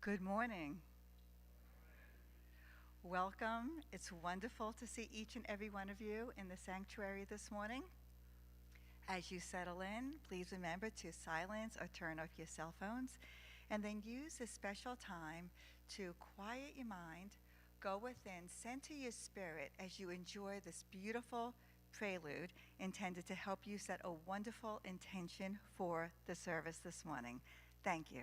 Good morning. Welcome. It's wonderful to see each and every one of you in the sanctuary this morning. As you settle in, please remember to silence or turn off your cell phones, and then use this special time to quiet your mind, go within, center your spirit as you enjoy this beautiful prelude intended to help you set a wonderful intention for the service this morning. Thank you.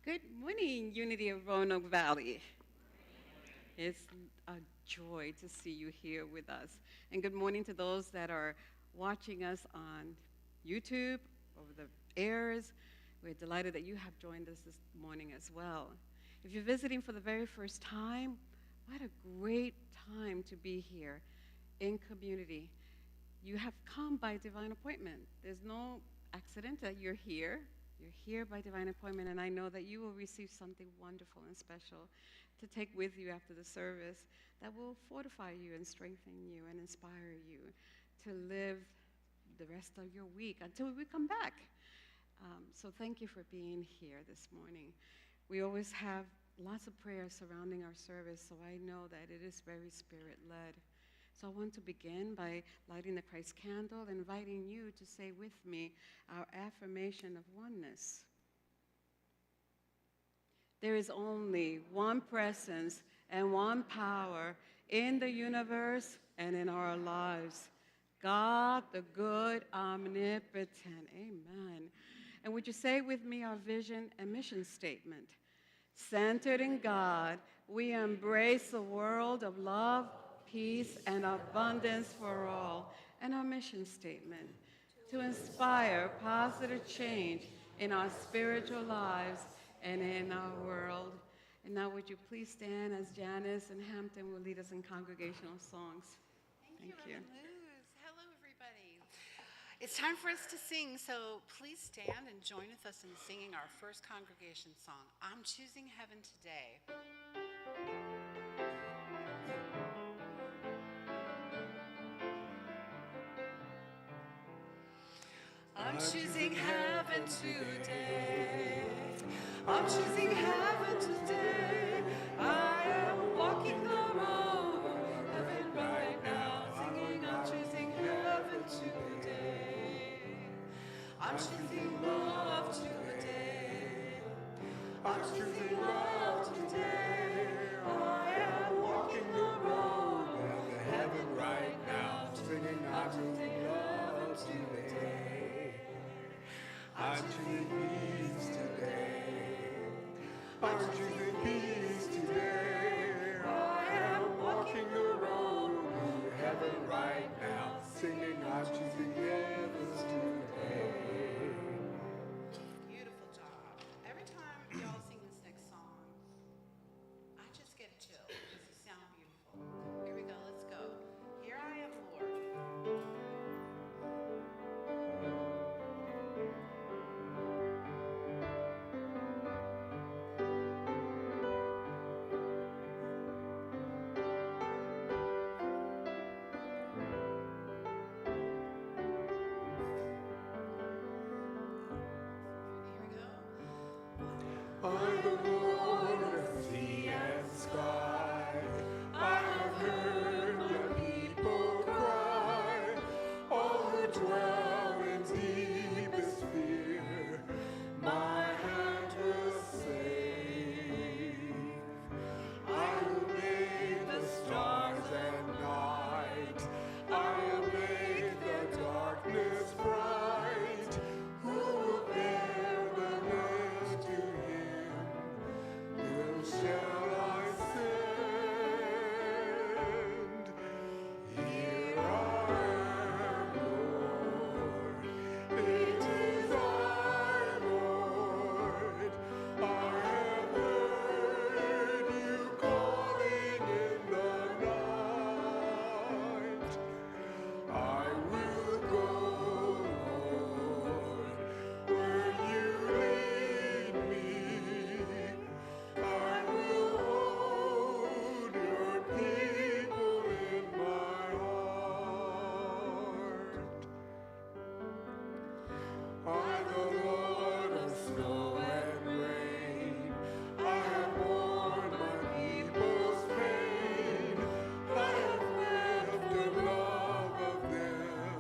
Good morning, Unity of Roanoke Valley. It's a joy to see you here with us. And good morning to those that are watching us on YouTube, over the airs. We're delighted that you have joined us this morning as well. If you're visiting for the very first time, what a great time to be here in community. You have come by divine appointment. There's no accident that you're here. You're here by divine appointment, and I know that you will receive something wonderful and special to take with you after the service that will fortify you and strengthen you and inspire you to live the rest of your week until we come back. So thank you for being here this morning. We always have lots of prayers surrounding our service, so I know that it is very spirit-led. So I want to begin by lighting the Christ candle, inviting you to say with me our affirmation of oneness. There is only one presence and one power in the universe and in our lives. God, the good, omnipotent. Amen. And would you say with me our vision and mission statement? Centered in God, we embrace a world of love, peace, and abundance for all. And our mission statement, to inspire positive change in our spiritual lives and in our world. And now would you please stand as Janice and Hampton will lead us in congregational songs. Thank you. Hello, everybody. It's time for us to sing, so please stand and join with us in singing our first congregation song, I'm Choosing Heaven Today. I'm choosing heaven today. I'm choosing heaven today. I am walking the road of heaven right now, singing I'm choosing heaven today. I'm choosing love today. I'm choosing love today. I am walking the road of heaven right now, singing I'm choosing love today. I'm choosing peace today. I'm choosing peace today. I am walking the road to heaven right now, singing I'm choosing heaven today. Beautiful job. Every time y'all sing this next song, I just get a chill because you sound beautiful. Here we go, let's go. Here I am, Lord. By the Lord of sea and sky, I have heard my people cry, all who dwell in deepest fear, my hand will save. I will make the stars and night, I will make the darkness bright, who will bear the name to him? Whom shall I send? Here I am, Lord. It is I, Lord. I have heard you calling in the night. I will go, Lord, where you lead me. I will hold your people in my heart. I, the Lord of snow and rain, I have borne my people's pain. I have wept the love of them,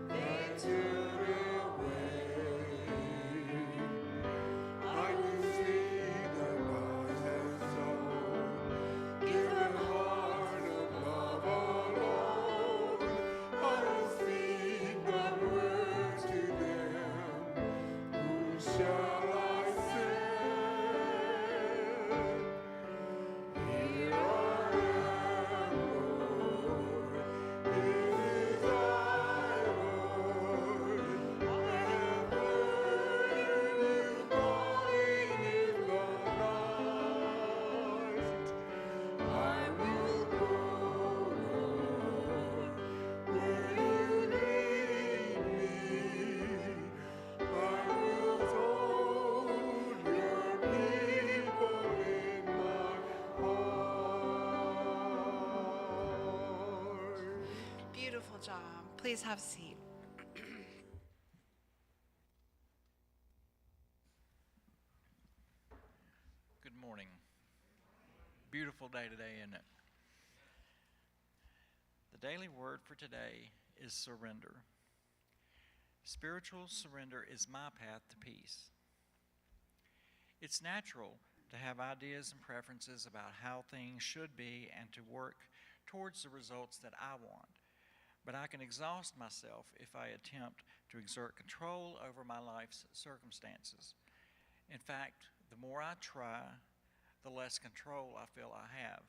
they turn away. I will see the God has sown, given heart of love alone. I will speak the word to them. Whom shall I send? Here I am, Lord. It is I, Lord. I have heard you calling in the night. I will go, Lord, where you lead me. I will hold your people in my heart. Beautiful job. Please have a seat. Good morning. Beautiful day today, isn't it? The daily word for today is surrender. Spiritual surrender is my path to peace. It's natural to have ideas and preferences about how things should be and to work towards the results that I want. But I can exhaust myself if I attempt to exert control over my life's circumstances. In fact, the more I try, the less control I feel I have.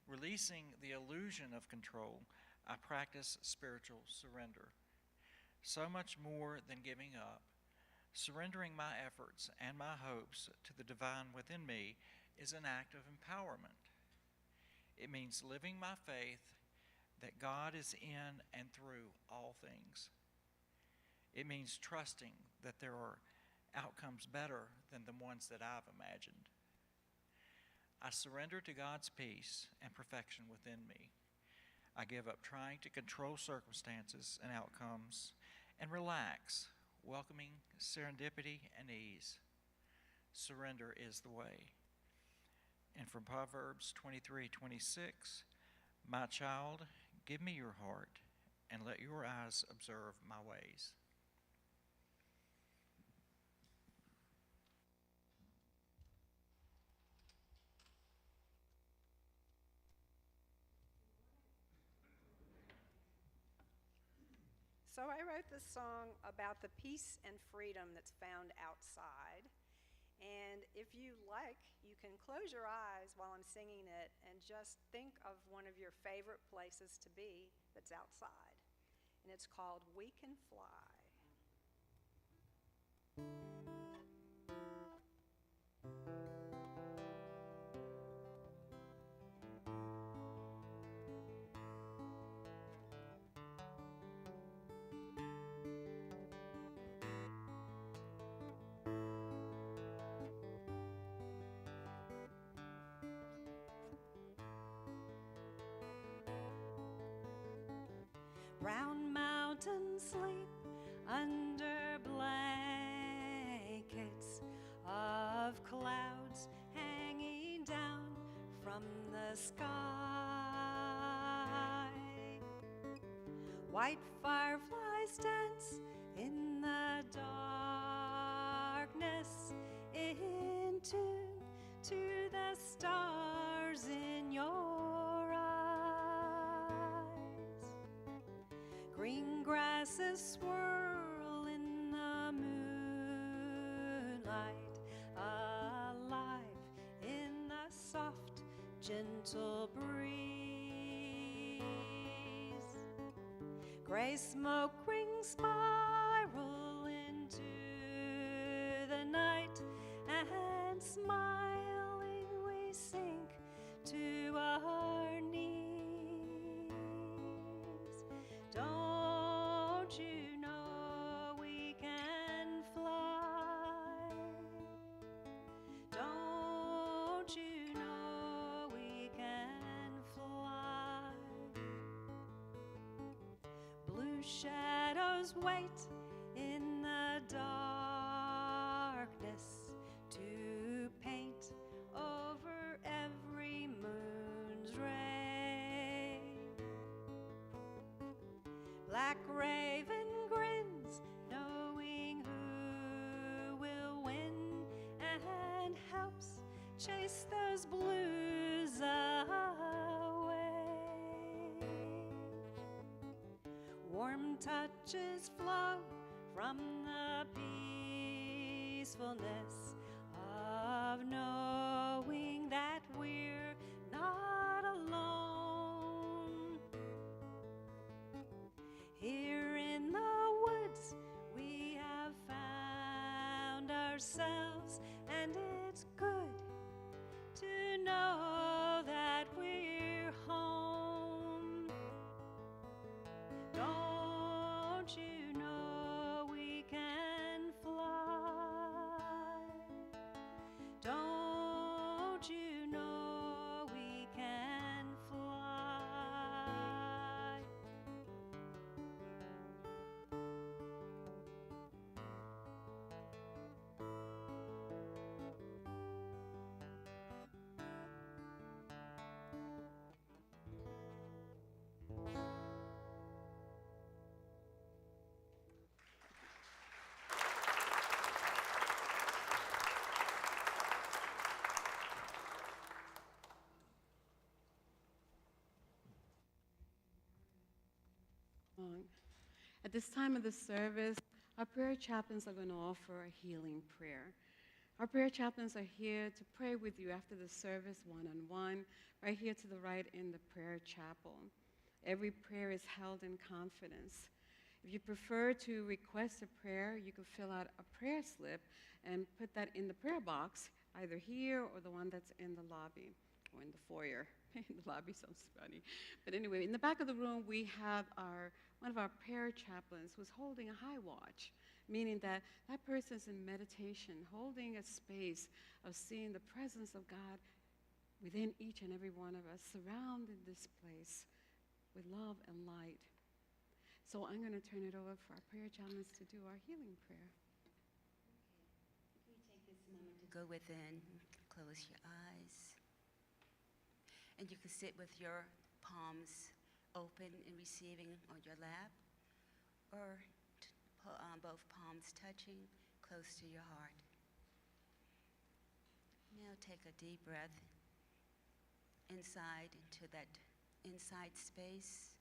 Releasing the illusion of control, I practice spiritual surrender. So much more than giving up, surrendering my efforts and my hopes to the divine within me is an act of empowerment. It means living my faith that God is in and through all things. It means trusting that there are outcomes better than the ones that I've imagined. I surrender to God's peace and perfection within me. I give up trying to control circumstances and outcomes and relax, welcoming serendipity and ease. Surrender is the way. And from Proverbs 23:26, my child, give me your heart and let your eyes observe my ways. So I wrote this song about the peace and freedom that's found outside. And if you like, you can close your eyes while I'm singing it and just think of one of your favorite places to be that's outside. And it's called We Can Fly. Round mountains sleep under blankets of clouds hanging down from the sky. White fireflies dance in the darkness, in tune to the stars in your eyes. Green grasses swirl in the moonlight, alive in the soft, gentle breeze. Gray smoke rings spiral into the night, and smiling we sink to our knees. Don't you know we can fly? Don't you know we can fly? Blue shadows wait in the darkness to paint over every moon's ray. Black raven grins, knowing who will win, and helps chase those blues away. Warm touches flow from the peacefulness of knowing that we're not alone. Here in the woods we have found ourselves, and it's good to know that we're home. Don't you know we can fly? Don't you know we can fly? At this time of the service, our prayer chaplains are going to offer a healing prayer. Our prayer chaplains are here to pray with you after the service one-on-one, right here to the right in the prayer chapel. Every prayer is held in confidence. If you prefer to request a prayer, you can fill out a prayer slip and put that in the prayer box, either here or the one that's in the lobby or in the foyer. The lobby sounds funny. But anyway, in the back of the room, we have one of our prayer chaplains who's holding a high watch, meaning that that person's in meditation, holding a space of seeing the presence of God within each and every one of us, surrounding this place with love and light. So I'm going to turn it over for our prayer chaplains to do our healing prayer. Okay. You take this moment to go within, close your eyes, and you can sit with your palms open and receiving on your lap, or both palms touching close to your heart. Now take a deep breath inside into that inside space,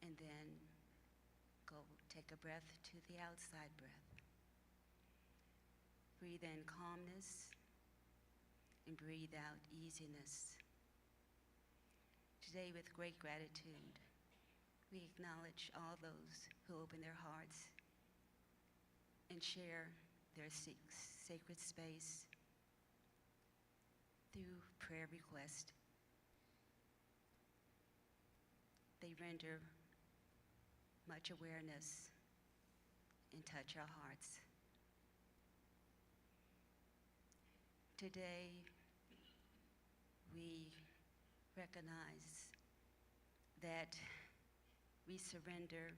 and then go take a breath to the outside breath. Breathe in calmness and breathe out easiness. Today, with great gratitude, we acknowledge all those who open their hearts and share their sacred space through prayer request. They render much awareness and touch our hearts. Today, we recognize that we surrender,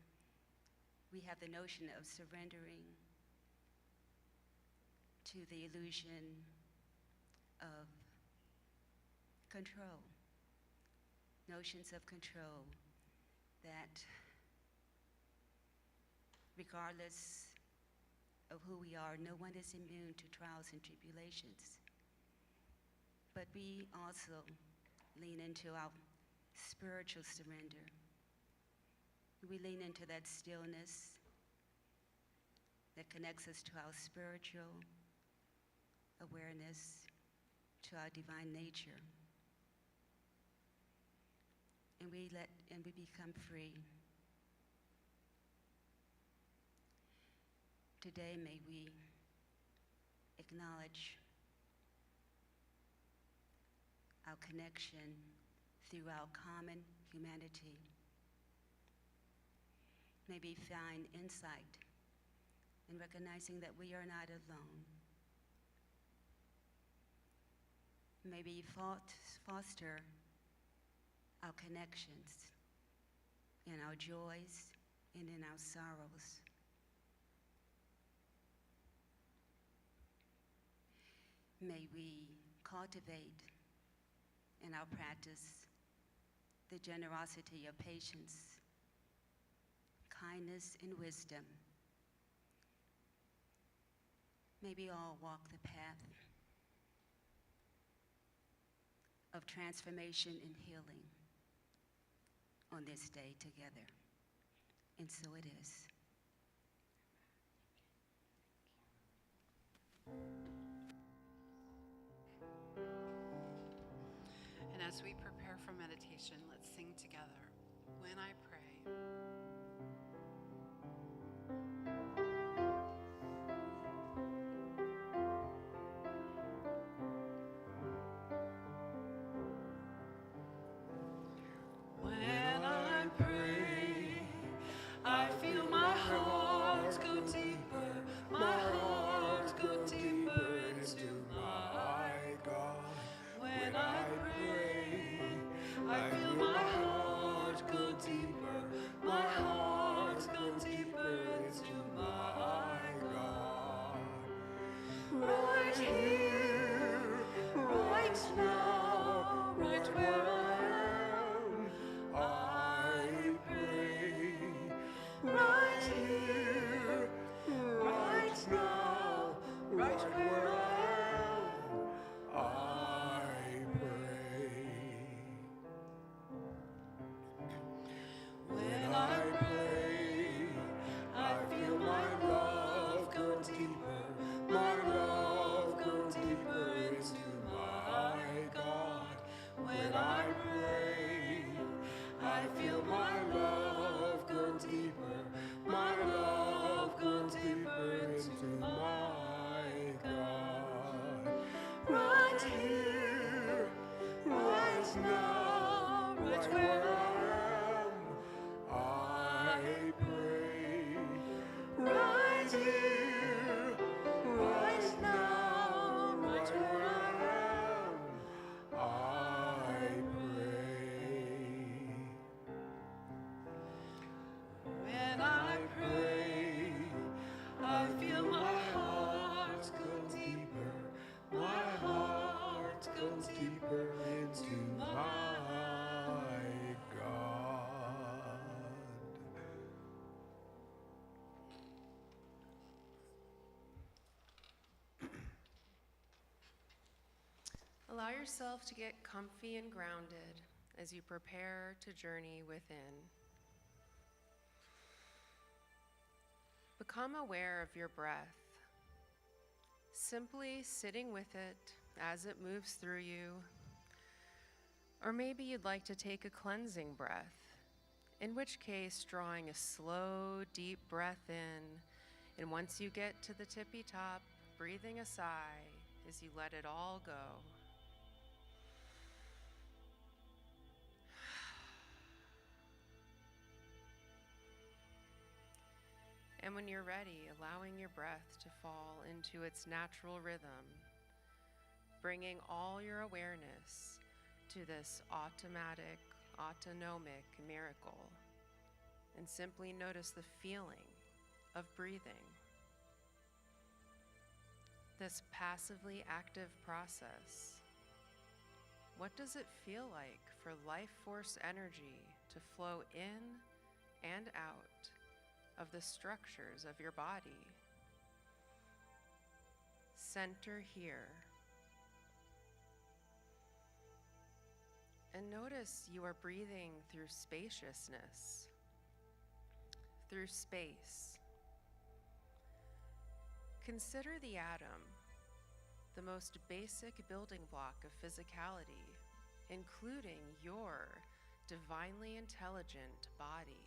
we have the notion of surrendering to the illusion of control, notions of control that regardless of who we are, no one is immune to trials and tribulations. But we also lean into our spiritual surrender. We lean into that stillness that connects us to our spiritual awareness, to our divine nature. And we become free. Today, may we acknowledge our connection through our common humanity. May we find insight in recognizing that we are not alone. May we foster our connections in our joys and in our sorrows. May we cultivate in our practice the generosity of patience, kindness, and wisdom. May we all walk the path of transformation and healing on this day together. And so it is. And as we prepare for meditation, let's sing together, When I Pray. When I pray, I feel my heart go deeper, my heart go deeper into my God. When I pray, I feel my heart I pray. Right here, right now, right where I am, I pray. When I pray, I feel my heart go deeper, my heart goes deeper into my God. Allow yourself to get comfy and grounded as you prepare to journey within. Become aware of your breath, simply sitting with it as it moves through you. Or maybe you'd like to take a cleansing breath, in which case drawing a slow, deep breath in, and once you get to the tippy top, breathing a sigh as you let it all go. And when you're ready, allowing your breath to fall into its natural rhythm, bringing all your awareness to this automatic, autonomic miracle, and simply notice the feeling of breathing. This passively active process. What does it feel like for life force energy to flow in and out of the structures of your body? Center here. And notice you are breathing through spaciousness, through space. Consider the atom, the most basic building block of physicality, including your divinely intelligent body.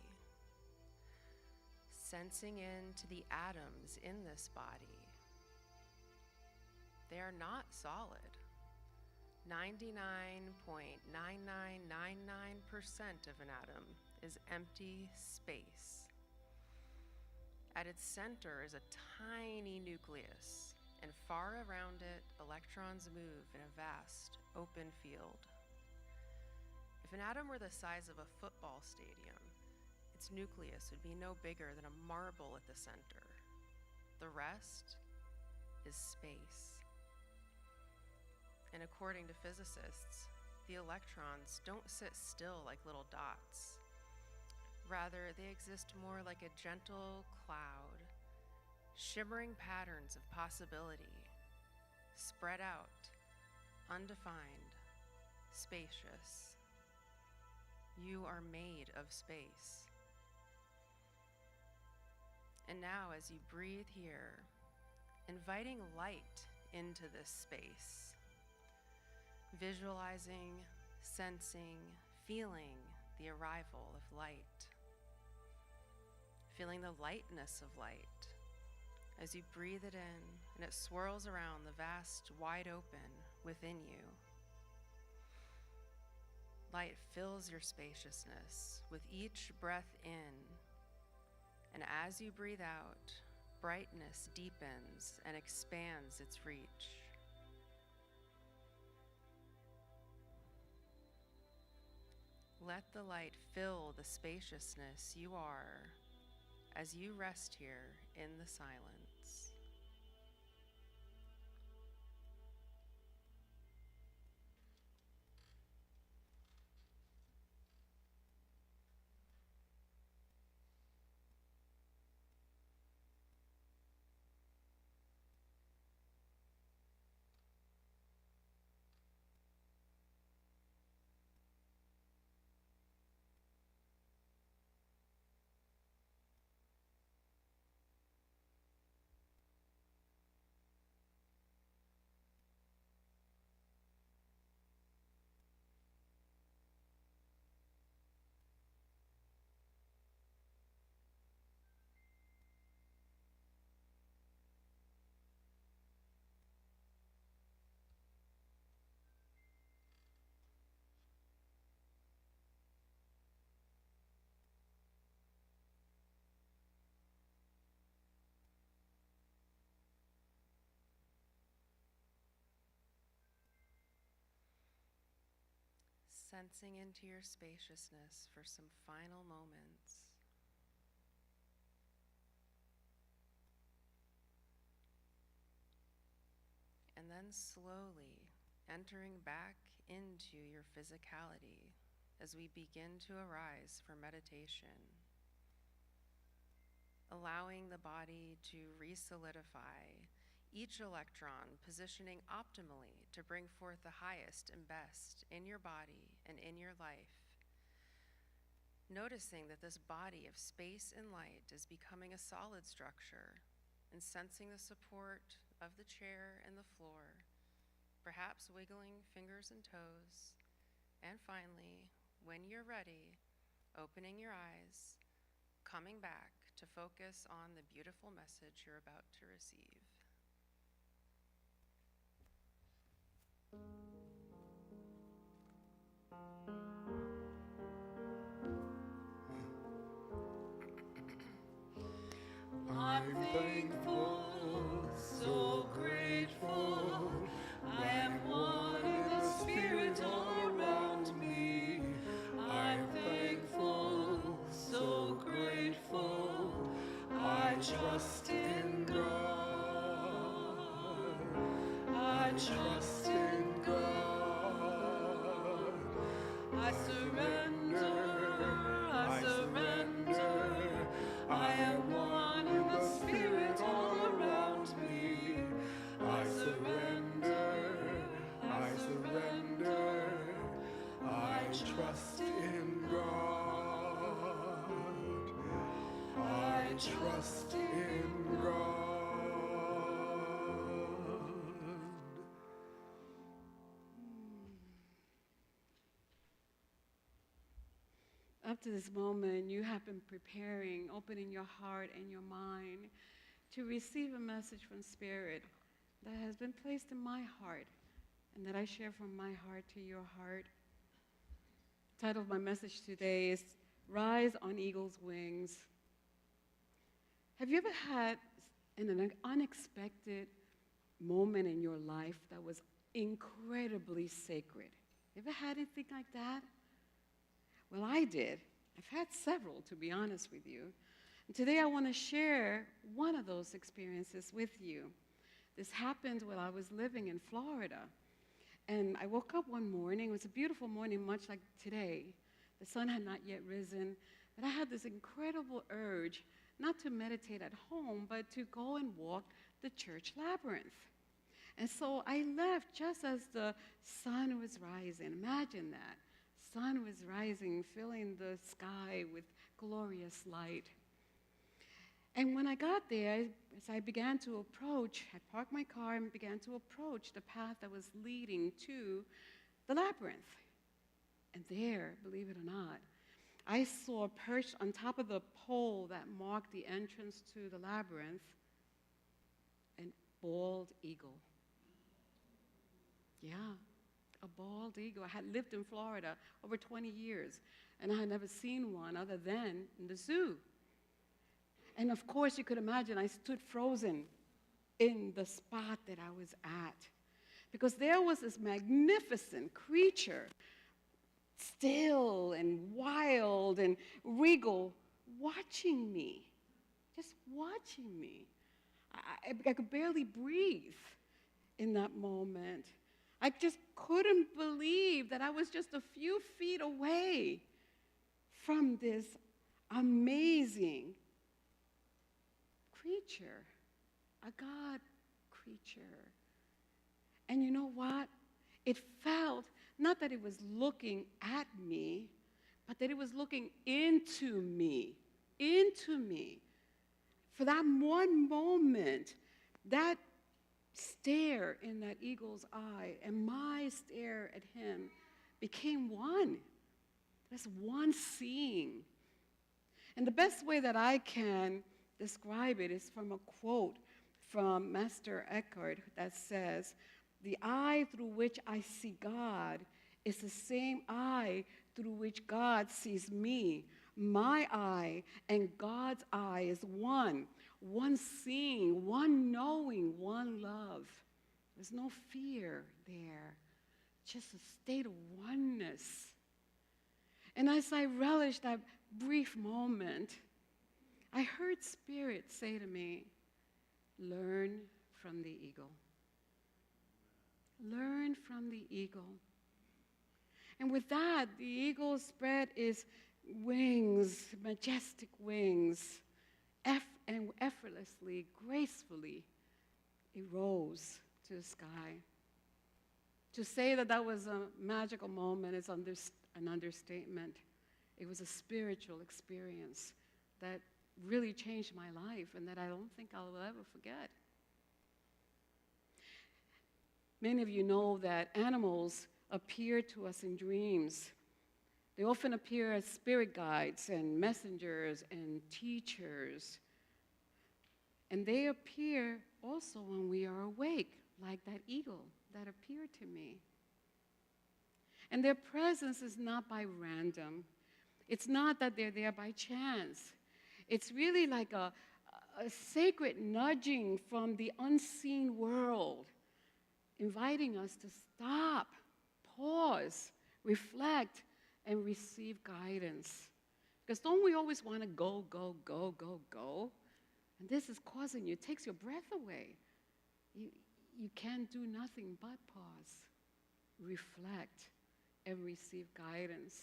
Sensing into the atoms in this body. They are not solid. 99.9999% of an atom is empty space. At its center is a tiny nucleus, and far around it, electrons move in a vast, open field. If an atom were the size of a football stadium, its nucleus would be no bigger than a marble at the center. The rest is space. And according to physicists, the electrons don't sit still like little dots. Rather, they exist more like a gentle cloud, shimmering patterns of possibility, spread out, undefined, spacious. You are made of space. And now, as you breathe here, inviting light into this space, visualizing, sensing, feeling the arrival of light, feeling the lightness of light as you breathe it in and it swirls around the vast, wide open within you. Light fills your spaciousness with each breath in, and as you breathe out, brightness deepens and expands its reach. Let the light fill the spaciousness you are as you rest here in the silence. sensing into your spaciousness for some final moments. And then slowly entering back into your physicality as we begin to arise for meditation, allowing the body to re-solidify each electron, positioning optimally to bring forth the highest and best in your body and in your life. Noticing that this body of space and light is becoming a solid structure, and sensing the support of the chair and the floor, perhaps wiggling fingers and toes, and finally, when you're ready, opening your eyes, coming back to focus on the beautiful message you're about to receive. I'm thankful, so grateful. I am one in the spirit all around me. I'm thankful, so grateful. I trust in God. I trust in God. I surrender. I surrender. I am one in the spirit all around me. I surrender, I surrender. I trust in God. I trust in God. Up to this moment, you have been preparing, opening your heart and your mind to receive a message from Spirit that has been placed in my heart and that I share from my heart to your heart. The title of my message today is Rise on Eagle's Wings. Have you ever had an unexpected moment in your life that was incredibly sacred? You ever had anything like that? Well, I did. I've had several, to be honest with you. And today I want to share one of those experiences with you. This happened while I was living in Florida. And I woke up one morning. It was a beautiful morning, much like today. The sun had not yet risen. But I had this incredible urge not to meditate at home, but to go and walk the church labyrinth. And so I left just as the sun was rising. Imagine that. Sun was rising, filling the sky with glorious light. And when I got there, as I began to approach, I parked my car and began to approach the path that was leading to the labyrinth. And there, believe it or not, I saw perched on top of the pole that marked the entrance to the labyrinth, an bald eagle. Yeah. A bald eagle. I had lived in Florida over 20 years, and I had never seen one other than in the zoo. And of course, you could imagine I stood frozen in the spot that I was at, because there was this magnificent creature, still and wild and regal, watching me, just watching me. I could barely breathe in that moment. I just couldn't believe that I was just a few feet away from this amazing creature, a God creature. And you know what? It felt not that it was looking at me, but that it was looking into me, into me. For that one moment, that stare in that eagle's eye and my stare at him became one. That's one seeing. And the best way that I can describe it is from a quote from Master Eckhart that says, "The eye through which I see God is the same eye through which God sees me. My eye and God's eye is one. One seeing, one knowing, one love." There's no fear there, just a state of oneness. And as I relished that brief moment, I heard Spirit say to me, learn from the eagle. Learn from the eagle. And with that, the eagle spread his wings, majestic wings, and effortlessly, gracefully, it rose to the sky. To say that that was a magical moment is an understatement. It was a spiritual experience that really changed my life and that I don't think I will ever forget. Many of you know that animals appear to us in dreams. They often appear as spirit guides and messengers and teachers. And they appear also when we are awake, like that eagle that appeared to me. And their presence is not by random. It's not that they're there by chance. It's really like a sacred nudging from the unseen world, inviting us to stop, pause, reflect, and receive guidance. Because don't we always want to go, go, go, go, go? And this is causing you, it takes your breath away. You can't do nothing but pause, reflect, and receive guidance.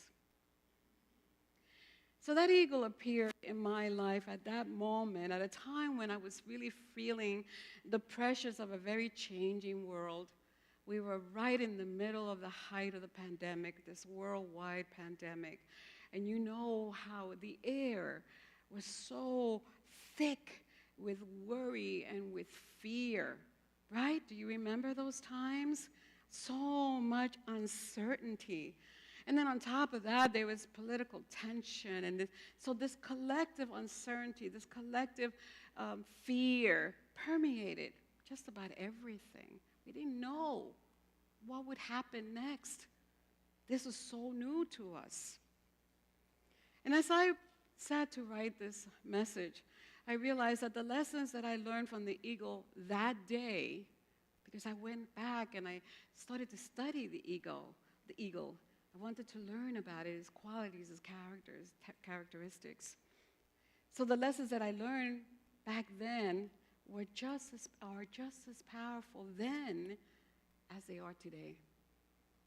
So that eagle appeared in my life at that moment, at a time when I was really feeling the pressures of a very changing world. We were right in the middle of the height of the pandemic, this worldwide pandemic. And you know how the air was so thick with worry and with fear, right? Do you remember those times? So much uncertainty. And then on top of that, there was political tension. And so this collective uncertainty, this collective fear permeated just about everything. We didn't know what would happen next. This was so new to us. And as I sat to write this message, I realized that the lessons that I learned from the eagle that day, because I went back and I started to study the eagle. I wanted to learn about it, its qualities, its characteristics. So the lessons that I learned back then are just as powerful then as they are today.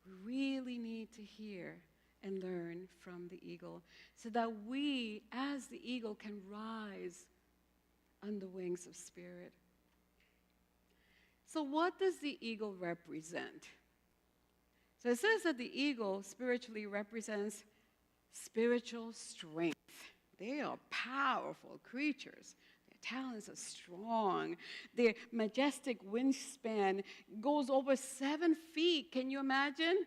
We really need to hear and learn from the eagle so that we, as the eagle, can rise on the wings of spirit. So what does the eagle represent? So it says that the eagle spiritually represents spiritual strength. They are powerful creatures. Their talons are strong. Their majestic wingspan goes over 7 feet. Can you imagine?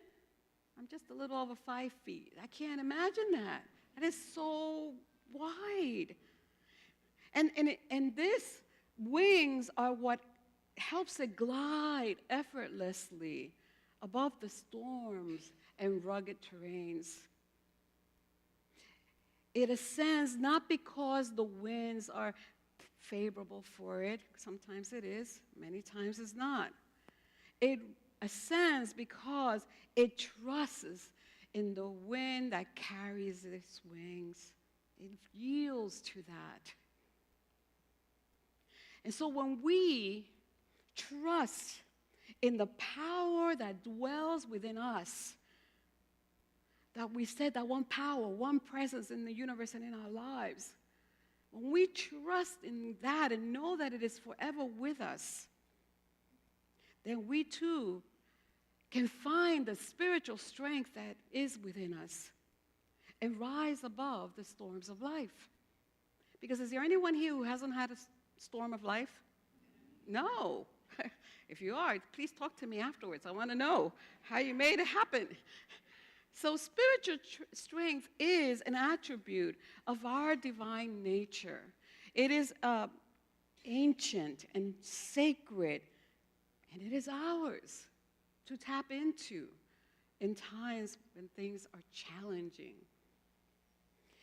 I'm just a little over 5 feet. I can't imagine that. That is so wide. And this wings are what helps it glide effortlessly above the storms and rugged terrains. It ascends not because the winds are favorable for it. Sometimes it is, many times it's not. It ascends because it trusts in the wind that carries its wings. It yields to that. And so when we trust in the power that dwells within us, that we said that one power, one presence in the universe and in our lives, when we trust in that and know that it is forever with us, then we too can find the spiritual strength that is within us and rise above the storms of life. Because is there anyone here who hasn't had a storm of life? No. If you are, please talk to me afterwards. I want to know how you made it happen. So spiritual strength is an attribute of our divine nature. It is ancient and sacred, and it is ours to tap into in times when things are challenging.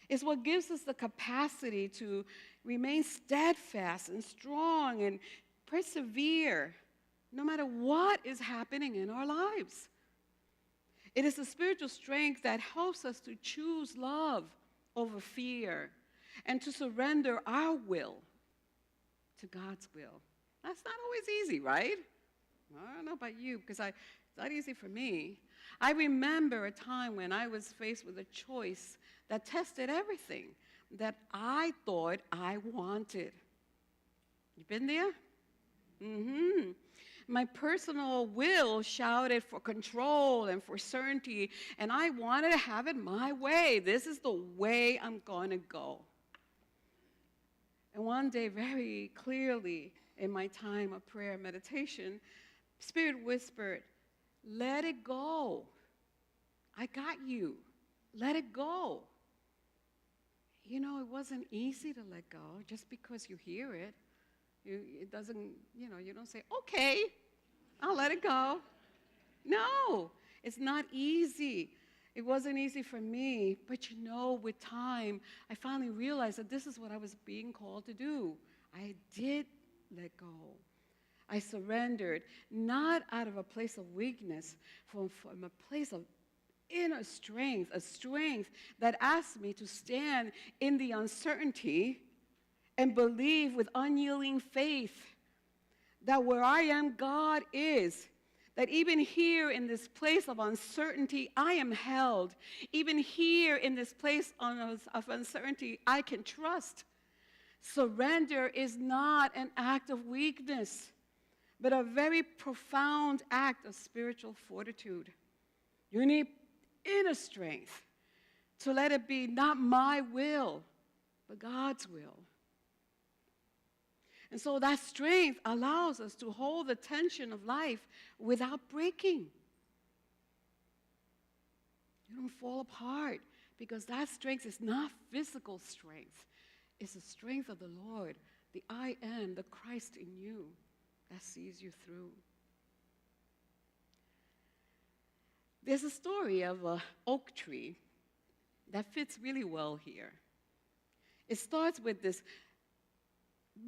It's what gives us the capacity to remain steadfast and strong and persevere no matter what is happening in our lives. It is the spiritual strength that helps us to choose love over fear and to surrender our will to God's will. That's not always easy, right? I don't know about you, because it's not easy for me. I remember a time when I was faced with a choice that tested everything that I thought I wanted. You been there? Mm-hmm. My personal will shouted for control and for certainty, and I wanted to have it my way. This is the way I'm going to go. And one day, very clearly in my time of prayer and meditation, Spirit whispered, "Let it go. I got you. Let it go." You know, it wasn't easy to let go just because you hear it. It doesn't, you don't say, "Okay, I'll let it go." No, it's not easy. It wasn't easy for me, but with time, I finally realized that this is what I was being called to do. I did let go. I surrendered, not out of a place of weakness, from a place of inner strength, a strength that asked me to stand in the uncertainty and believe with unyielding faith that where I am, God is. That even here in this place of uncertainty, I am held. Even here in this place of uncertainty, I can trust. Surrender is not an act of weakness, but a very profound act of spiritual fortitude. You need inner strength to let it be not my will, but God's will. And so that strength allows us to hold the tension of life without breaking. You don't fall apart, because that strength is not physical strength. It's the strength of the Lord, the I am, the Christ in you, that sees you through. There's a story of an oak tree that fits really well here. It starts with this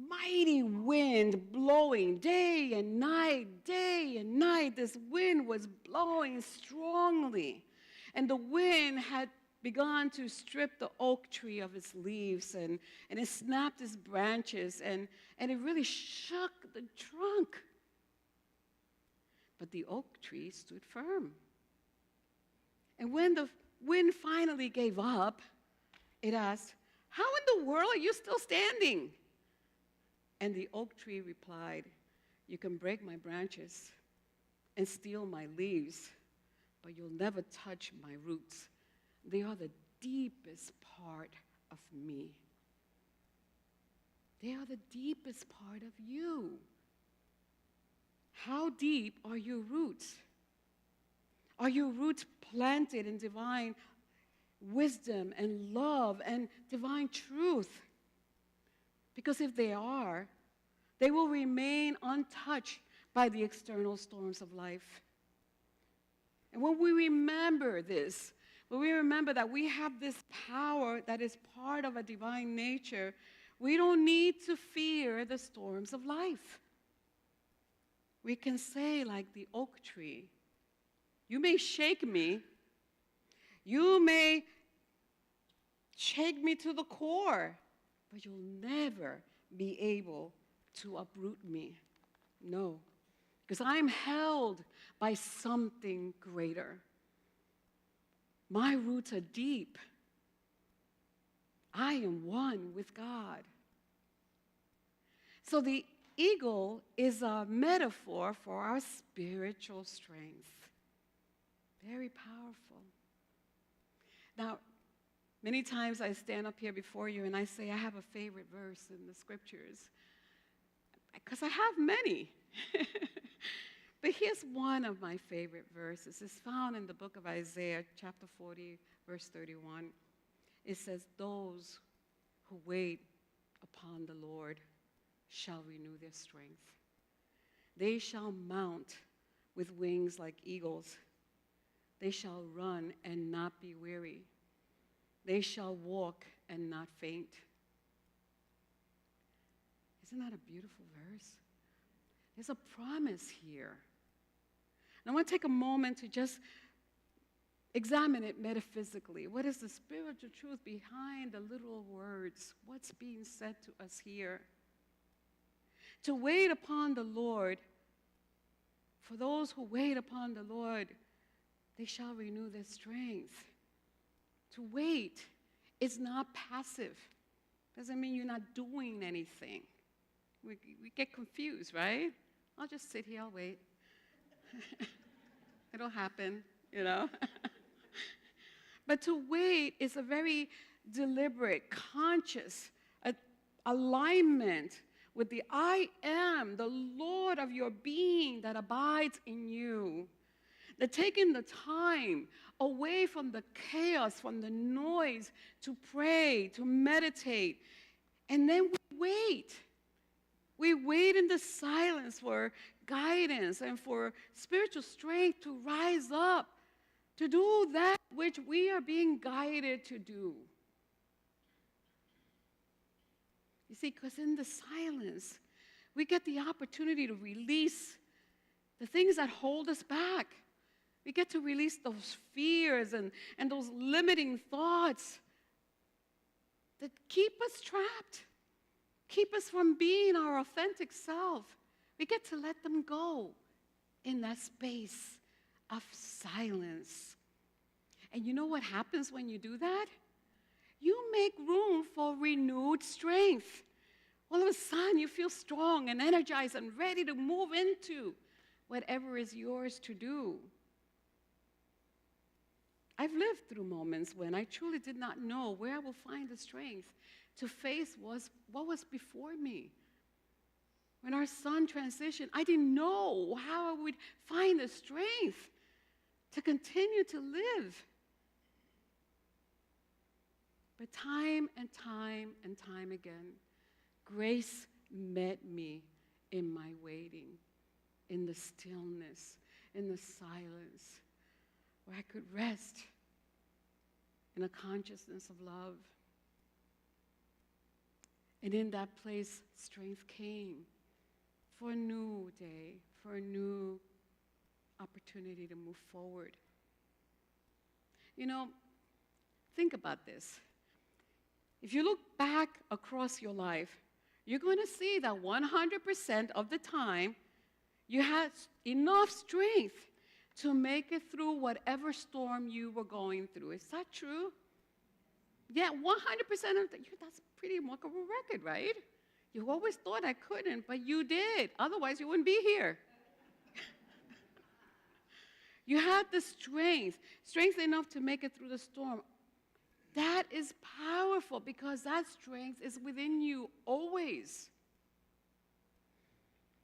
mighty wind blowing day and night, day and night. This wind was blowing strongly, and the wind had begun to strip the oak tree of its leaves, and it snapped its branches, and it really shook the trunk. But the oak tree stood firm. And when the wind finally gave up, it asked, "How in the world are you still standing?" And the oak tree replied, "You can break my branches and steal my leaves, but you'll never touch my roots. They are the deepest part of me. They are the deepest part of you." How deep are your roots? Are your roots planted in divine wisdom and love and divine truth? Because if they are, they will remain untouched by the external storms of life. And when we remember this, when we remember that we have this power that is part of a divine nature, we don't need to fear the storms of life. We can say, like the oak tree, "You may shake me, you may shake me to the core, but you'll never be able to uproot me." No, because I'm held by something greater. My roots are deep. I am one with God. So the eagle is a metaphor for our spiritual strength. Very powerful. Now, many times I stand up here before you and I say I have a favorite verse in the scriptures, because I have many. But here's one of my favorite verses. It's found in the book of Isaiah, chapter 40, verse 31. It says, "Those who wait upon the Lord shall renew their strength. They shall mount with wings like eagles. They shall run and not be weary. They shall walk and not faint." Isn't that a beautiful verse? There's a promise here. And I want to take a moment to just examine it metaphysically. What is the spiritual truth behind the literal words? What's being said to us here? To wait upon the Lord, for those who wait upon the Lord, they shall renew their strength. To wait is not passive. Doesn't mean you're not doing anything. We get confused, right? I'll just sit here, I'll wait. It'll happen, you know. But to wait is a very deliberate, conscious alignment with the I am, the Lord of your being that abides in you. The taking the time away from the chaos, from the noise, to pray, to meditate. And then we wait. We wait in the silence for guidance and for spiritual strength to rise up, to do that which we are being guided to do. You see, because in the silence, we get the opportunity to release the things that hold us back. We get to release those fears and those limiting thoughts that keep us trapped, keep us from being our authentic self. We get to let them go in that space of silence. And you know what happens when you do that? You make room for renewed strength. All of a sudden, you feel strong and energized and ready to move into whatever is yours to do. I've lived through moments when I truly did not know where I will find the strength to face what was before me. When our son transitioned, I didn't know how I would find the strength to continue to live. But time and time and time again, grace met me in my waiting, in the stillness, in the silence, where I could rest in a consciousness of love. And in that place, strength came for a new day, for a new opportunity to move forward. You know, think about this. If you look back across your life, you're going to see that 100% of the time, you had enough strength to make it through whatever storm you were going through. Is that true? Yeah, 100% of the, that's pretty remarkable record, right? You always thought I couldn't, but you did. Otherwise, you wouldn't be here. You had the strength enough to make it through the storm. That is powerful because that strength is within you always.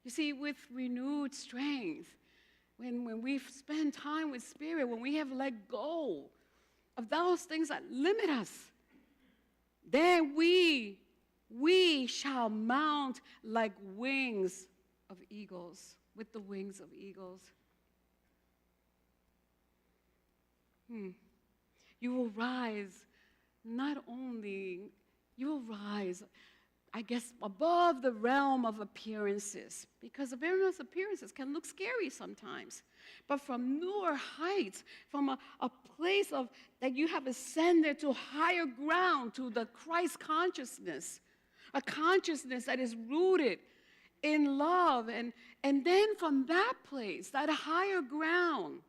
You see, with renewed strength, when we spend time with Spirit, when we have let go of those things that limit us, then we shall mount like wings of eagles, with the wings of eagles. You will rise, you will rise, I guess, above the realm of appearances, because various appearances can look scary sometimes. But from newer heights, from a place of that you have ascended to higher ground, to the Christ consciousness, a consciousness that is rooted in love. And then from that place, that higher ground,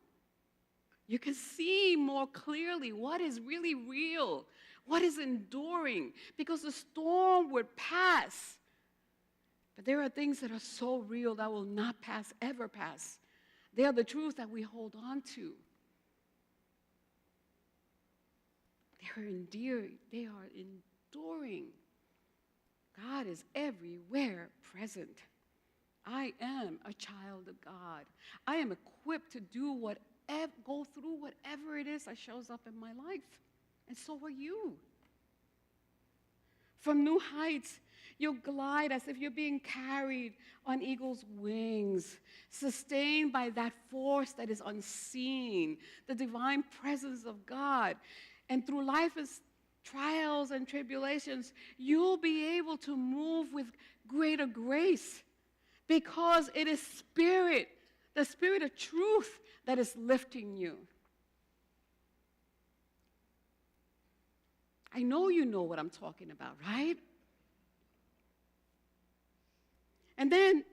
you can see more clearly what is really real, what is enduring, because the storm would pass. But there are things that are so real that will not pass, ever pass. They are the truth that we hold on to. They are endearing. They are enduring. God is everywhere present. I am a child of God. I am equipped to go through whatever it is that shows up in my life. And so are you. From new heights, you'll glide as if you're being carried on eagle's wings, sustained by that force that is unseen, the divine presence of God. And through life's trials and tribulations, you'll be able to move with greater grace because it is Spirit, the Spirit of truth, that is lifting you. I know you know what I'm talking about, right? And then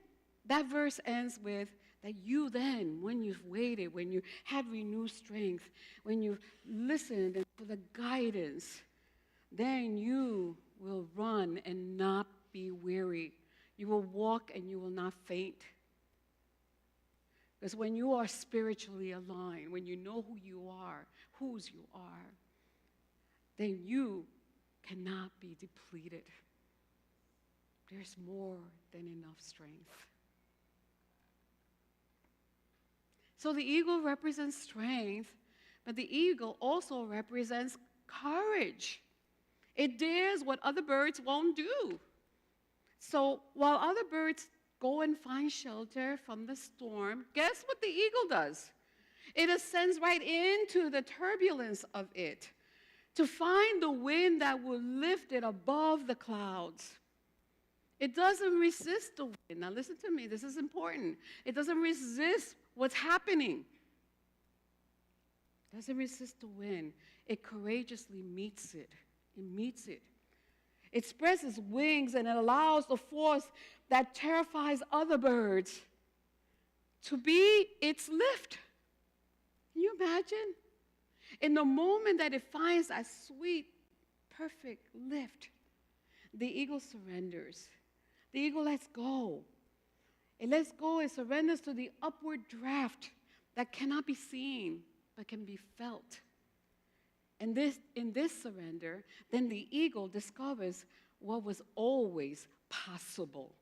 that verse ends with that you then, when you've waited, when you had renewed strength, when you've listened for the guidance, then you will run and not be weary. You will walk and you will not faint. Because when you are spiritually aligned, when you know who you are, whose you are, then you cannot be depleted. There's more than enough strength. So the eagle represents strength, but the eagle also represents courage. It dares what other birds won't do. So while other birds go and find shelter from the storm, guess what the eagle does? It ascends right into the turbulence of it to find the wind that will lift it above the clouds. It doesn't resist the wind. Now listen to me, this is important. It doesn't resist what's happening. It doesn't resist the wind. It courageously meets it. It meets it. It spreads its wings and it allows the force that terrifies other birds to be its lift. Can you imagine? In the moment that it finds that sweet, perfect lift, the eagle surrenders. The eagle lets go. It lets go, it surrenders to the upward draft that cannot be seen but can be felt. And in this surrender, then the eagle discovers what was always possible.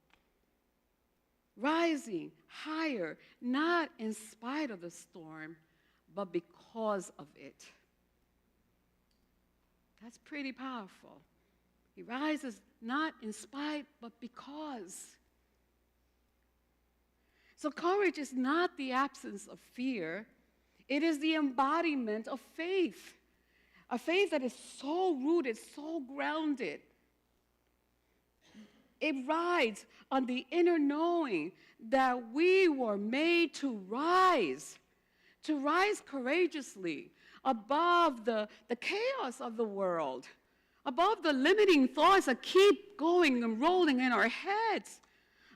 Rising higher, not in spite of the storm, but because of it. That's pretty powerful. He rises not in spite, but because. So courage is not the absence of fear. It is the embodiment of faith. A faith that is so rooted, so grounded. It rides on the inner knowing that we were made to rise courageously above the chaos of the world, above the limiting thoughts that keep going and rolling in our heads,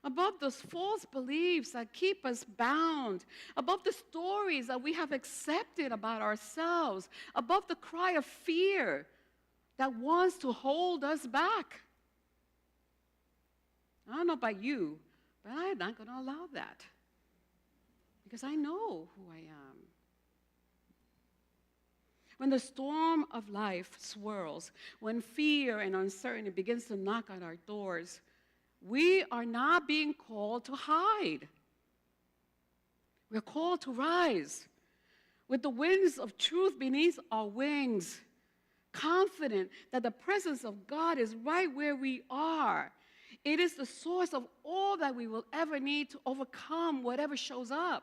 above those false beliefs that keep us bound, above the stories that we have accepted about ourselves, above the cry of fear that wants to hold us back. I don't know about you, but I'm not going to allow that because I know who I am. When the storm of life swirls, when fear and uncertainty begins to knock on our doors, we are not being called to hide. We're called to rise with the winds of truth beneath our wings, confident that the presence of God is right where we are. It is the source of all that we will ever need to overcome whatever shows up.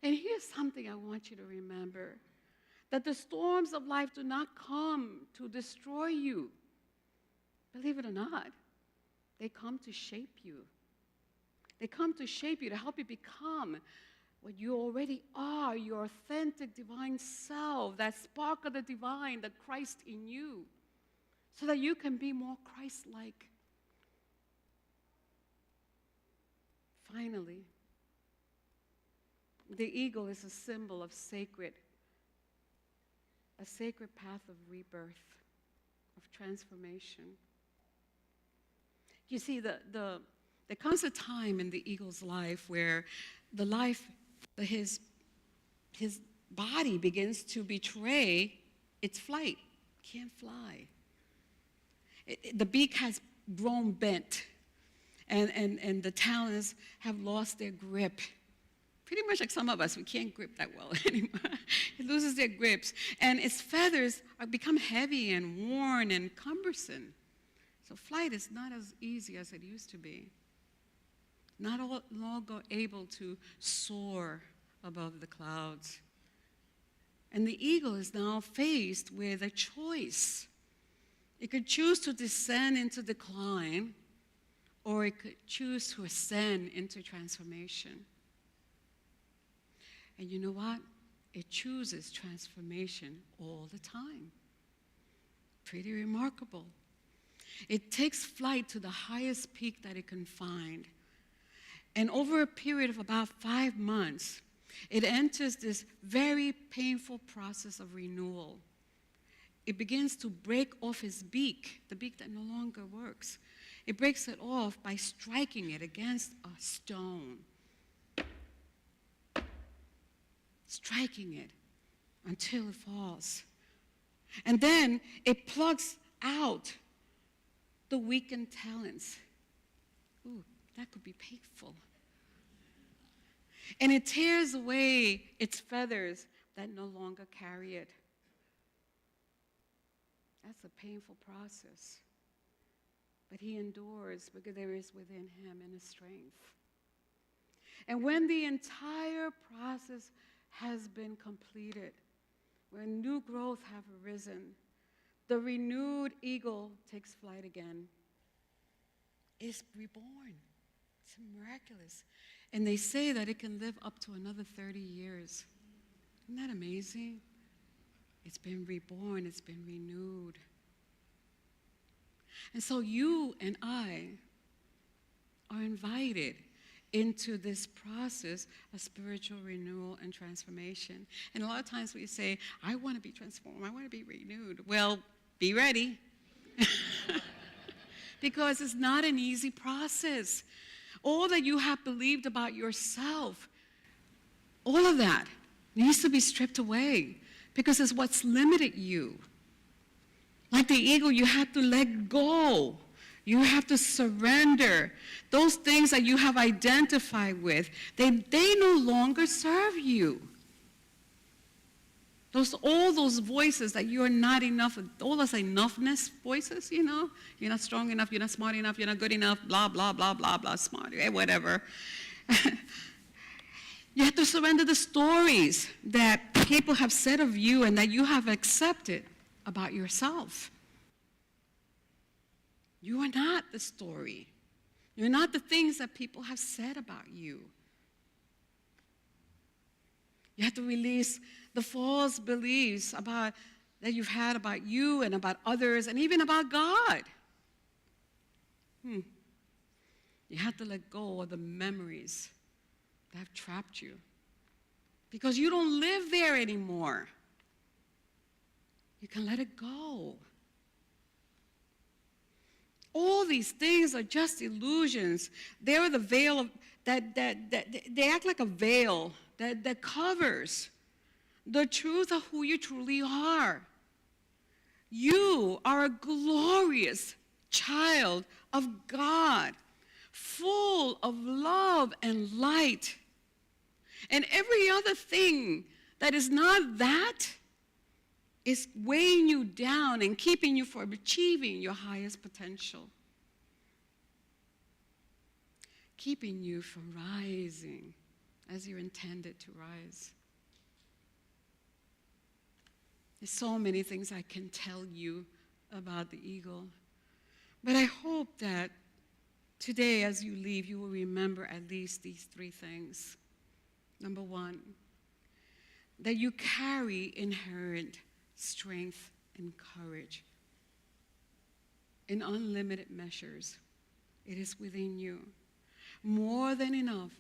And here's something I want you to remember, that the storms of life do not come to destroy you. Believe it or not, they come to shape you. They come to shape you, to help you become what you already are, your authentic divine self, that spark of the divine, the Christ in you, so that you can be more Christ-like. Finally, the eagle is a symbol of a sacred path of rebirth, of transformation. You see, there comes a time in the eagle's life where his body begins to betray its flight. Can't fly. The beak has grown bent, and the talons have lost their grip. Pretty much like some of us, we can't grip that well anymore. It loses their grips, and its feathers become heavy and worn and cumbersome. So flight is not as easy as it used to be. Not longer able to soar above the clouds. And the eagle is now faced with a choice. It could choose to descend into decline, or it could choose to ascend into transformation. And you know what? it chooses transformation all the time. Pretty remarkable. It takes flight to the highest peak that it can find. And over a period of about 5 months, it enters this very painful process of renewal. It begins to break off his beak, the beak that no longer works. It breaks it off by striking it against a stone. Striking it until it falls. And then it plucks out the weakened talons. Ooh, that could be painful. And it tears away its feathers that no longer carry it. That's a painful process. But he endures because there is within him inner strength. And when the entire process has been completed, when new growth have arisen, the renewed eagle takes flight again. It's reborn. It's miraculous. And they say that it can live up to another 30 years. Isn't that amazing? It's been reborn. It's been renewed. And so you and I are invited into this process of spiritual renewal and transformation. And a lot of times we say, I want to be transformed. I want to be renewed. Well, be ready. Because it's not an easy process. All that you have believed about yourself, all of that needs to be stripped away because it's what's limited you. Like the eagle, you have to let go. You have to surrender. Those things that you have identified with, they no longer serve you. All those voices that you're not enough, all those enoughness voices, you know, you're not strong enough, you're not smart enough, you're not good enough, blah, blah, blah, blah, blah, smart, whatever. You have to surrender the stories that people have said of you and that you have accepted about yourself. You are not the story. You're not the things that people have said about you. You have to release the false beliefs that you've had about you and about others and even about God. You have to let go of the memories that have trapped you because you don't live there anymore. You can let it go. All these things are just illusions. They're the veil of they act like a veil that covers the truth of who you truly are. You are a glorious child of God, full of love and light. And every other thing that is not that is weighing you down and keeping you from achieving your highest potential. Keeping you from rising as you're intended to rise. There's so many things I can tell you about the eagle. But I hope that today as you leave, you will remember at least these 3 things. Number 1, that you carry inherent strength and courage in unlimited measures. It is within you, more than enough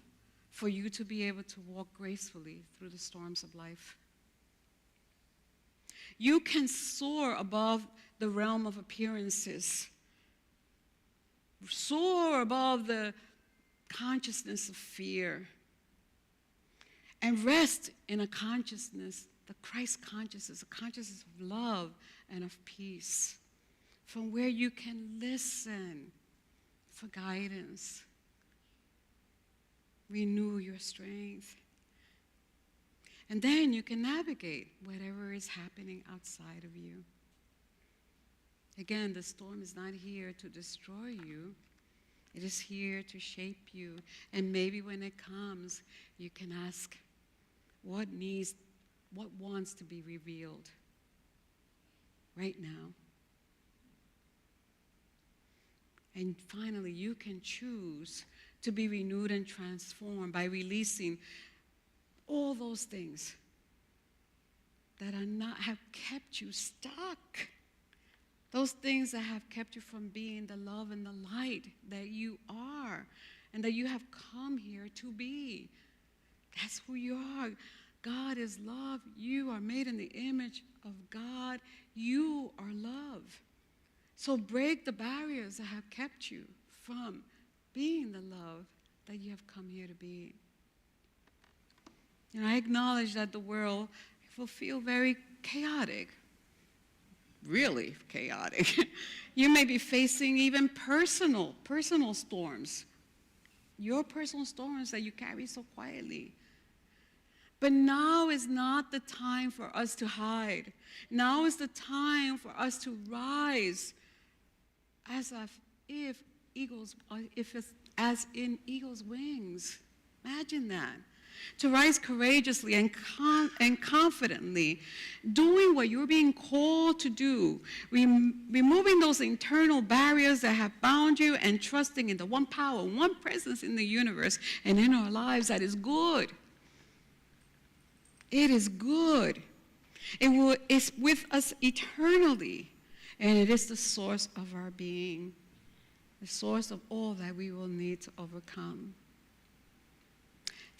for you to be able to walk gracefully through the storms of life. You can soar above the realm of appearances, soar above the consciousness of fear, and rest in a consciousness, the Christ consciousness, a consciousness of love and of peace, from where you can listen for guidance, renew your strength, and then you can navigate whatever is happening outside of you. Again, the storm is not here to destroy you. It is here to shape you. And maybe when it comes, you can ask, what wants to be revealed right now? And finally, you can choose to be renewed and transformed by releasing all those things that have kept you stuck. Those things that have kept you from being the love and the light that you are and that you have come here to be. That's who you are. God is love. You are made in the image of God. You are love. So break the barriers that have kept you from being the love that you have come here to be. And I acknowledge that the world will feel very chaotic, really chaotic. You may be facing even personal storms, your personal storms that you carry so quietly. But now is not the time for us to hide. Now is the time for us to rise as in eagle's wings. Imagine that. To rise courageously and confidently, doing what you're being called to do, removing those internal barriers that have bound you, and trusting in the one power, one presence in the universe and in our lives that is good. It is good. It's with us eternally, and it is the source of our being, the source of all that we will need to overcome.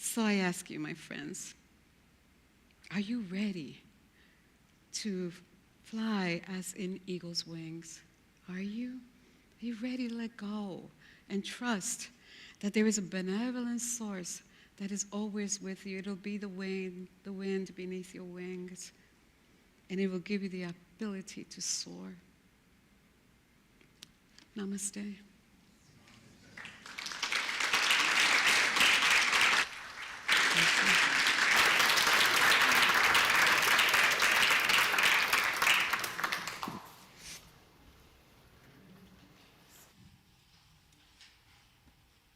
So I ask you, my friends, are you ready to fly as in eagle's wings? Are you? Are you ready to let go and trust that there is a benevolent source that is always with you? It'll be the wind beneath your wings, and it will give you the ability to soar. Namaste.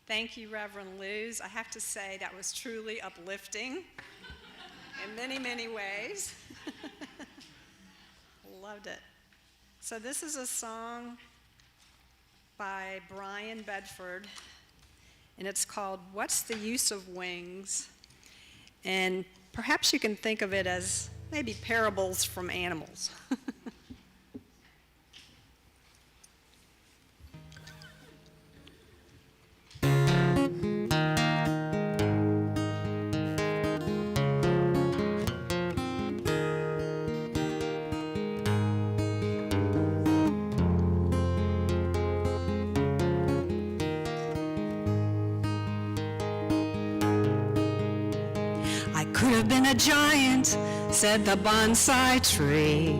Thank you, Reverend Luz. I have to say that was truly uplifting in many, many ways. Loved it. So this is a song by Brian Bedford, and it's called What's the Use of Wings? And perhaps you can think of it as maybe parables from animals. A giant, said the bonsai tree,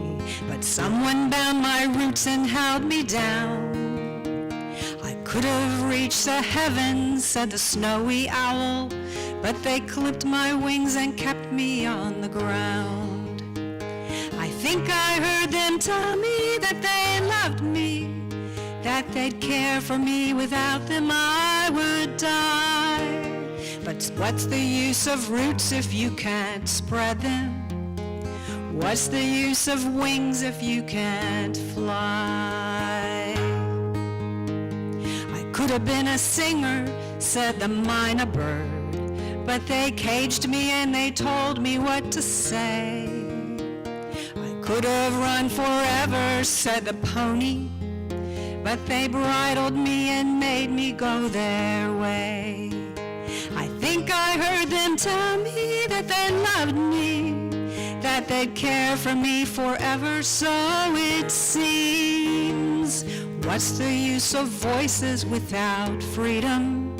but someone bound my roots and held me down. I could have reached the heavens, said the snowy owl, but they clipped my wings and kept me on the ground. I think I heard them tell me that they loved me, that they'd care for me, without them I would die. But what's the use of roots if you can't spread them? What's the use of wings if you can't fly? I could have been a singer, said the mynah bird, but they caged me and they told me what to say. I could have run forever, said the pony, but they bridled me and made me go their way. I think I heard them tell me that they loved me, that they'd care for me forever, so it seems. What's the use of voices without freedom?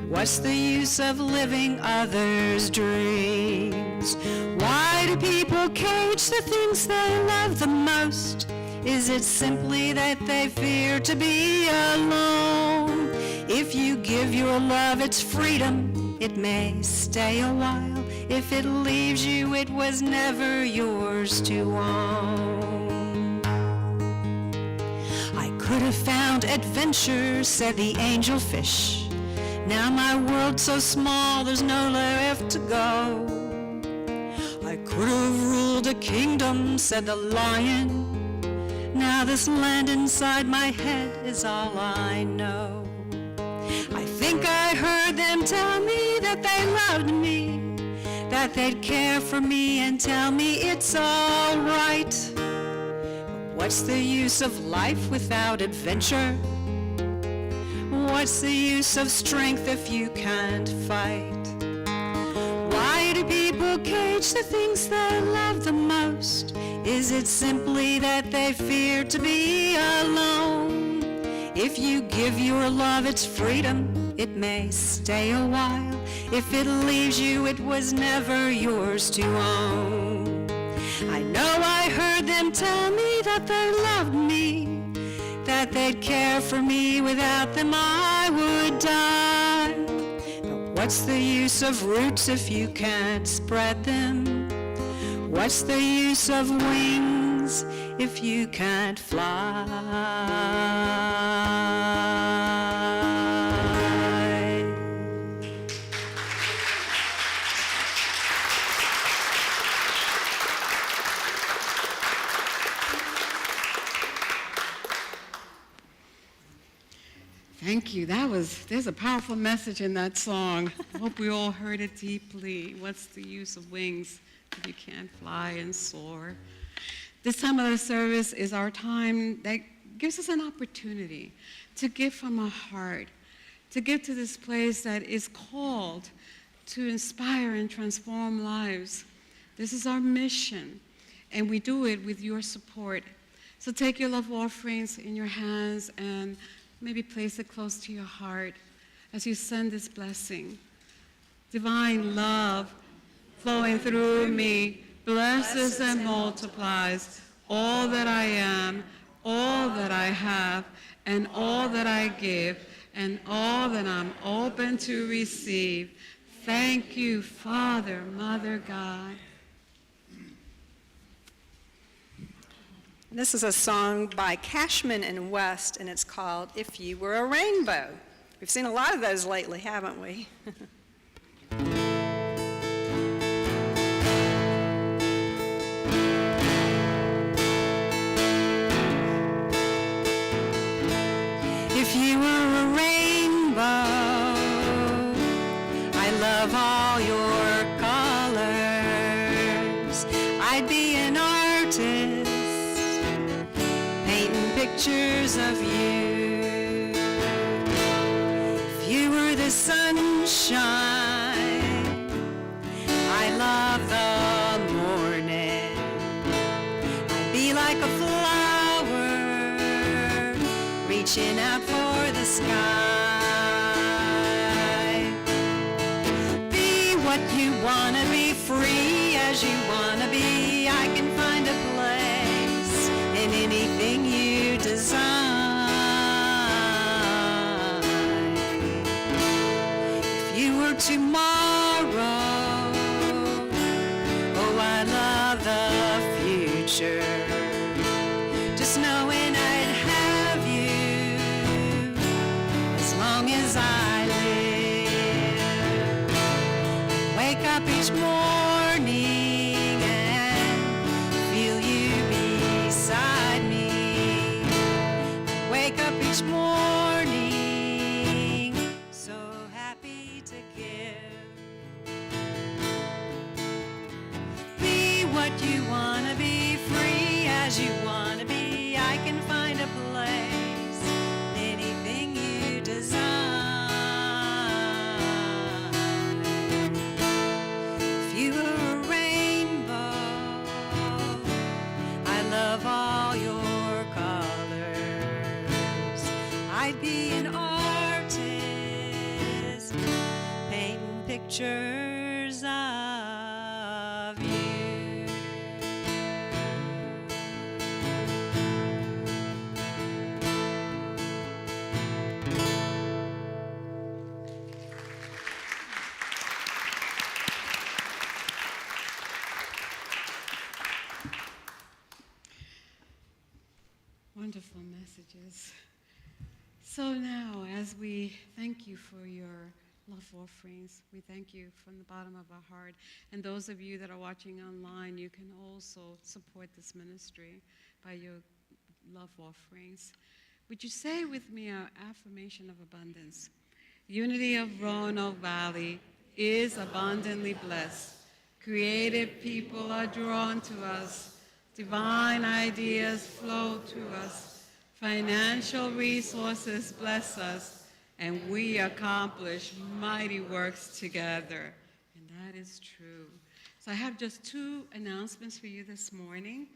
What's the use of living others' dreams? Why do people cage the things they love the most? Is it simply that they fear to be alone? If you give your love its freedom, it may stay a while. If it leaves you, it was never yours to own. I could have found adventure, said the angelfish. Now my world's so small, there's nowhere left to go. I could have ruled a kingdom, said the lion. Now this land inside my head is all I know. I think I heard them tell me that they loved me, that they'd care for me and tell me it's all right. What's the use of life without adventure? What's the use of strength if you can't fight? Why do people cage the things they love the most? Is it simply that they fear to be alone? If you give your love its freedom, it may stay a while. If it leaves you, it was never yours to own. I know I heard them tell me that they loved me, that they'd care for me, without them I would die. But what's the use of roots if you can't spread them? What's the use of wings if you can't fly? Thank you. There's a powerful message in that song. I hope we all heard it deeply. What's the use of wings if you can't fly and soar? This time of the service is our time that gives us an opportunity to give from our heart, to give to this place that is called to inspire and transform lives. This is our mission, and we do it with your support. So take your love offerings in your hands and maybe place it close to your heart as you send this blessing. Divine love flowing through me blesses and multiplies all that I am, all that I have, and all that I give, and all that I'm open to receive. Thank you, Father, Mother, God. This is a song by Cashman and West, and it's called If You Were a Rainbow. We've seen a lot of those lately, haven't we? If you were a rainbow, I love all your colors. I'd be an artist, painting pictures of you. If you were the sunshine, I love the morning. I'd be like a flower, reaching out for the sky. Be what you wanna be, free as you wanna be. I can find a place in anything you design. If you were tomorrow, oh, I love the future. Just knowing I'd have you as long as I live. Wake up each morning and feel you beside me. Wake up each morning so happy to give. Be what you wanna be, free as you wanna be. I can find a place, anything you design. If you were a rainbow, I love all your colors. I'd be an artist, painting pictures of you. Wonderful messages. So now, as we thank you for your love offerings, we thank you from the bottom of our heart. And those of you that are watching online, you can also support this ministry by your love offerings. Would you say with me our affirmation of abundance? Unity of Roanoke Valley is abundantly blessed. Creative people are drawn to us. Divine ideas flow to us. Financial resources bless us. And we accomplish mighty works together. And that is true. So I have just two announcements for you this morning.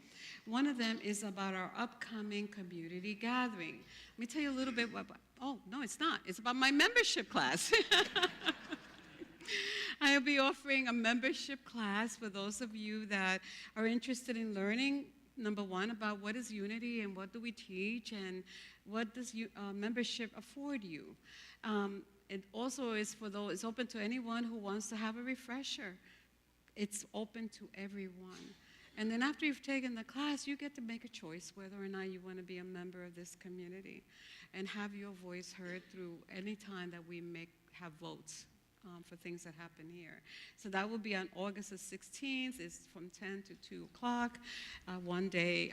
One of them is about our upcoming community gathering. Let me tell you a little bit about, oh, no, it's not. It's about my membership class. I'll be offering a membership class for those of you that are interested in learning, number one, about what is Unity and what do we teach and what does membership afford you. It also is for those, it's open to anyone who wants to have a refresher. It's open to everyone. And then after you've taken the class, you get to make a choice whether or not you want to be a member of this community and have your voice heard through any time that we have votes for things that happen here. So that will be on August the 16th. It's from 10 to 2 o'clock, one day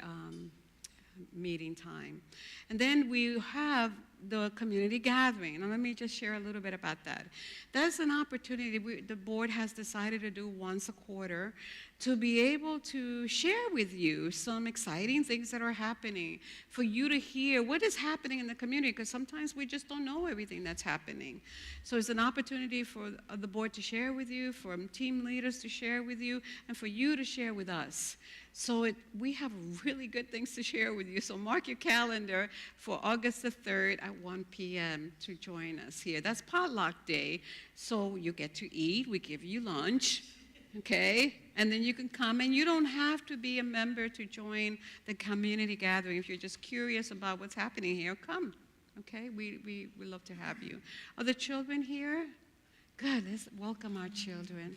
meeting time. And then we have the community gathering. Now let me just share a little bit about that. That's an opportunity the board has decided to do once a quarter to be able to share with you some exciting things that are happening, for you to hear what is happening in the community, because sometimes we just don't know everything that's happening. So it's an opportunity for the board to share with you, for team leaders to share with you, and for you to share with us. So we have really good things to share with you. So mark your calendar for August the 3rd at 1 p.m. to join us here. That's potluck day, so you get to eat. We give you lunch, okay? And then you can come, and you don't have to be a member to join the community gathering. If you're just curious about what's happening here, come, okay? We love to have you. Are the children here? Good, let's welcome our children.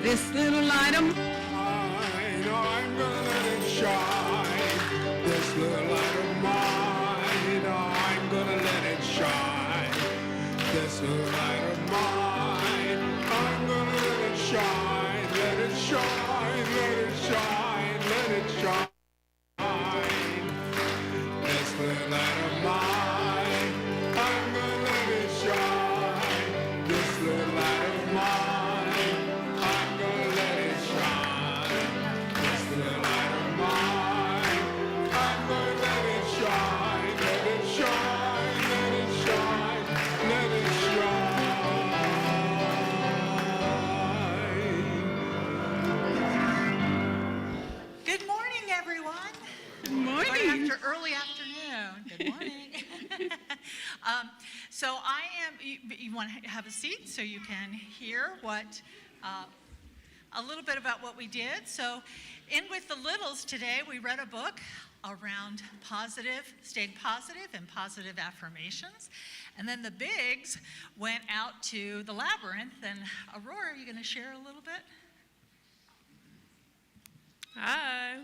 This little light of mine, I'm gonna let it shine. This little light of mine, I'm gonna let it shine. This little light of mine, I'm gonna let it shine. Let it shine, let it shine, let it shine. This little light of mine, I'm gonna let it shine. This little light of mine. Early afternoon. Good morning. So you want to have a seat so you can hear a little bit about what we did. So in with the littles today, we read a book around staying positive and positive affirmations. And then the bigs went out to the labyrinth. And Aurora, are you going to share a little bit? Hi.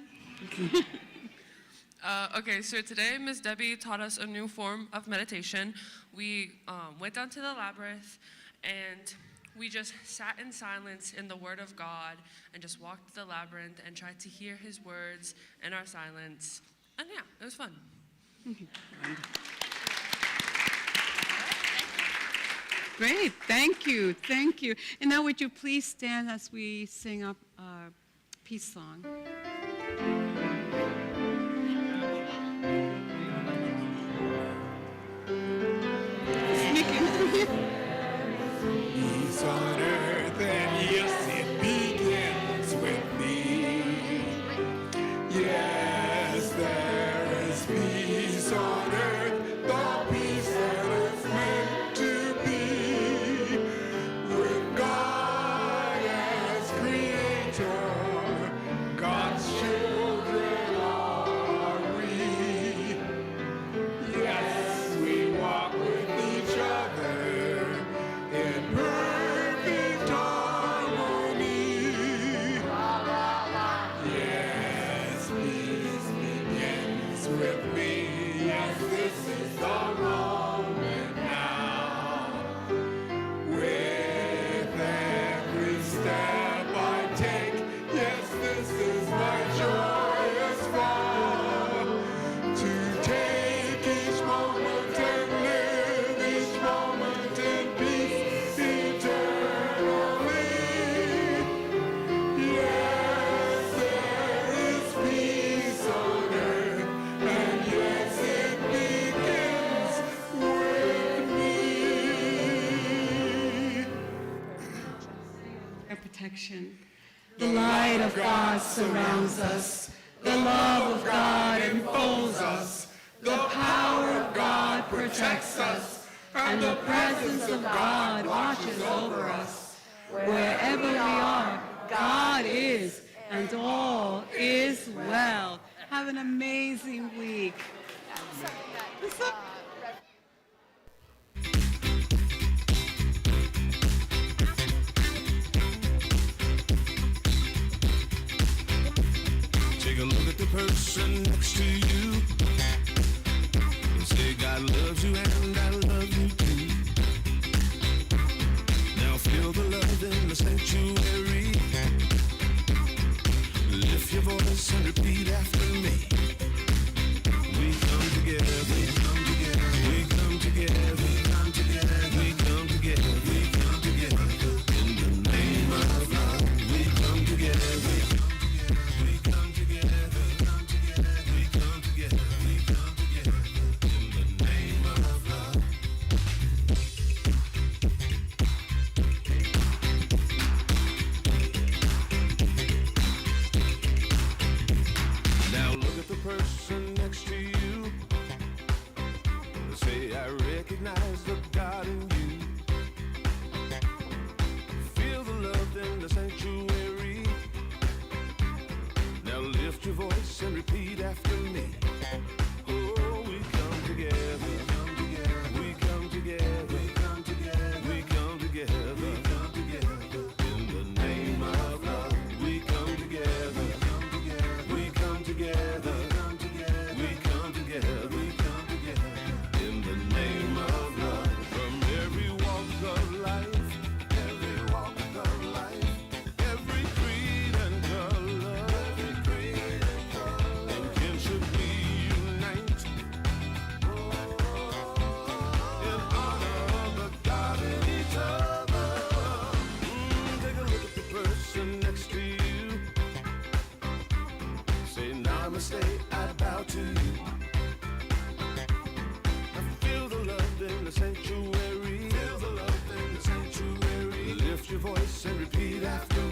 Okay, so today Miss Debbie taught us a new form of meditation. We went down to the labyrinth and we just sat in silence in the Word of God and just walked the labyrinth and tried to hear His words in our silence. And yeah, it was fun. Great, thank you, thank you. And now would you please stand as we sing up our peace song. Peace on earth, and yes, it begins with me. Yes, there is peace on earth, the peace that is meant to be. With God as creator, God's children are we. Yes, we walk with each other in perfect protection. The light of God surrounds us. The love of God enfolds us. The power of God protects us. And the presence of God watches over us. Wherever we are, God is, and all is well. Have an amazing week. Take a look at the person next to you and say, God loves you and I love you too. Now feel the love in the sanctuary. Lift your voice and repeat after me. We come together, we come together, we come together, we come together, we come together, we come together. In the name of love, we come together. We come together, come together, we come together, we come together. In the name of love. Now look at the person next to you. Say, I recognize the God in you. Feel the love in the sanctuary. Now lift your voice and repeat after me. Oh, we come together. We come together. We come together. We come together. We come together. In the name of love, we come together. We come together. We come together. We come together. In the name of love, from every walk of life, every walk of life, every creed and color, in kinship we unite. In honor of the God in each other. Take a look at the person next to you. Say, namaste, I bow to you. I feel the love in the sanctuary. Feel the love in the sanctuary. Lift your voice and repeat after me.